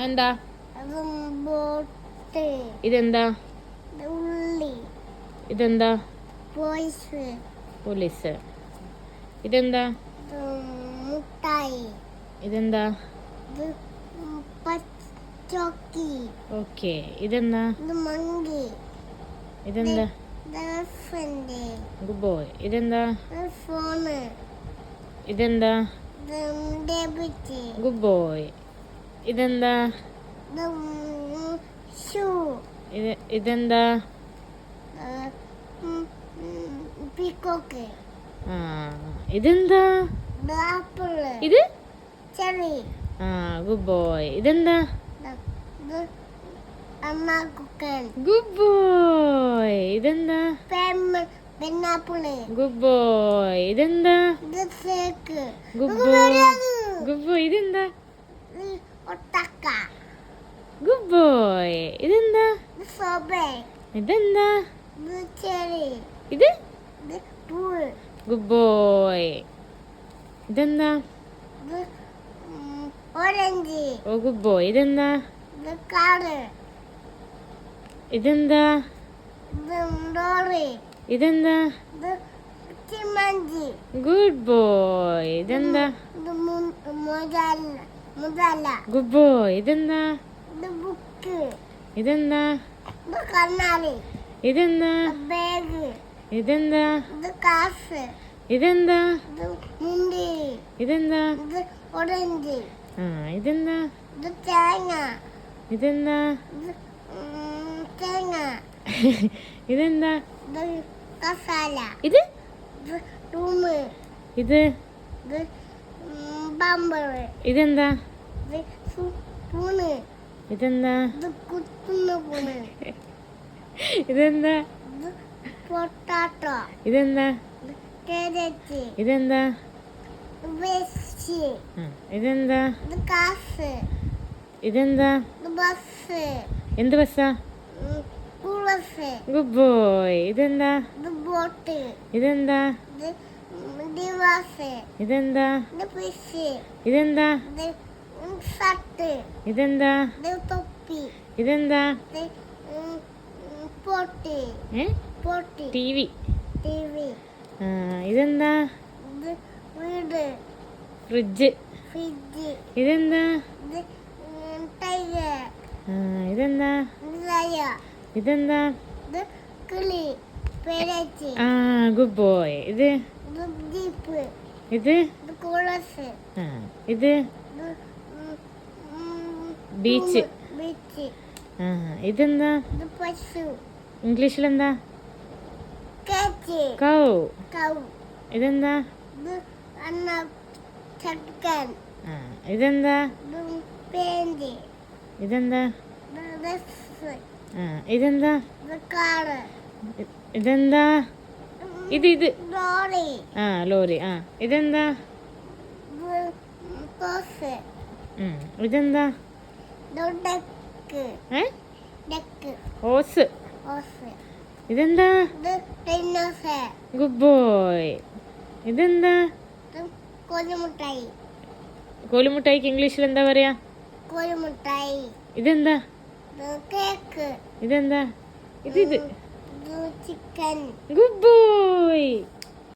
എന്താ? ബോട്ട്. ഇതെന്താ? ഉള്ളി. ഇതെന്താ? പോലീസ്. പോലീസ്. ഇതെന്താ? മുട്ടായി. ഇതെന്താ? പച്ചോക്കി. ഓക്കെ. ഇതെന്താ? മങ്കി. ഇതെന്താ? Good boy. ഇതെന്താ? ഫോണ്. ഇതെന്താ? ഡെബിറ്റ്. Good boy. ഇതെന്താ? ഷൂ. ഇതെന്താ? പീക്കോക്ക്. ആ. ഇതെന്താ? ആപ്പിള്. ഇത് ചെറി. ആ. Good boy. ഇതെന്താ? അണ്ണാക്കുക്കൻ. Good boy. ഇതെന്താ? പെന്നാപ്പിള്. Good boy. ഇതെന്താ? സേക്ക്. Good boy. Good boy. ഇതെന്താ? ഒട്ടക്ക. Good boy. ഇതെന്താ? സോബേ. ഇതെന്താ? ചെറി. ഇത് പൂവ്. Good boy. ഇതെന്താ? ഓറഞ്ച്. ഓ ഗുഡ് ബോയ്. ഇതെന്താ? കാറ്. ഇതെന്താ? ലോറി. ഇതെന്താ? ചിമ്മഞ്ചി. Good boy. ഇതെന്താ? മുതല. Good boy. ഇതെന്താ? ബുക്ക്. ഇതെന്താ? കണ്ണാടി. ഇതെന്താ? ബാഗ്. ഇതെന്താ? കാസ്. ഇതെന്താ? മുന്തിരി. ഇതെന്താ? ഓറഞ്ച്. ആ. ഇതെന്താ? തേങ്ങ. ഇതെന്താ? തേങ്ങ. ഇതെന്താ? കസാല. ഇത് റൂമ്. ഇത് ബമ്പർ. ഇതെന്താ? പൂണ്. ഇതെന്താ? കുത്തുന്ന പൂണ്. ഇതെന്താ? പൊട്ടാറ്റോ. ഇതെന്താ? കാരറ്റ്. ഇതെന്താ? വെസ്റ്റ്. ഇതെന്താ? കാസ്. ഇതെന്താ? ബസ്. എന്ത് ബസ്സാ? കുളസ്. Good boy. ഇതെന്താ? ബോട്ട്. ഇതെന്താ? ദിവസ്. ഇതെന്താ? ഫിഷ്. ഇതെന്താ? ഷർട്ട്. ഇതെന്താ? തൊപ്പി. ഇതെന്താ? പൊട്ടി. പൊട്ടി. ടിവി. ടിവി. ഇതെന്താ? വീട്. ഫ്രിഡ്ജ്. ഫ്രിഡ്ജ്. ഇതെന്താ? ടൈഗർ. ഇതെന്താ? ലയൺ. ഇതെന്താ? കിളി. പേരച്ചി. ആ. Good boy. ഇത് ജീപ്പ്. ഇത് കുളസ്. ഇത് ബീച്ച്. ബീച്ച്. ഇതെന്താ? പശു. ഇംഗ്ലീഷിലെന്താ? കാറ്റ്. കൗ. കൗ. ഇതെന്താ? ചക്കൻ. ഇതെന്താ? പേന്റ്. ഇതെന്താ? ഡ്രസ്. ഇതെന്താ? കാറ്. ഇതെന്താ? ഇത് ലോറി. ലോറി. ഇതെന്താ? ബസ്. ഇതെന്താ? ഡെക്ക്. ഡെക്ക്. ഹോസ്. ഹോസ്. ഇതെന്താ? ഡൈനോസർ. Good boy. ഇതെന്താ? കോലുമുട്ടായി. കോലുമുട്ടായിക്ക് ഇംഗ്ലീഷിൽ എന്താ പറയാ? കോലുമുട്ടായി. ഇതെന്താ? കേക്ക്. ഇതെന്താ? ഇത് ചിക്കൻ. Good boy.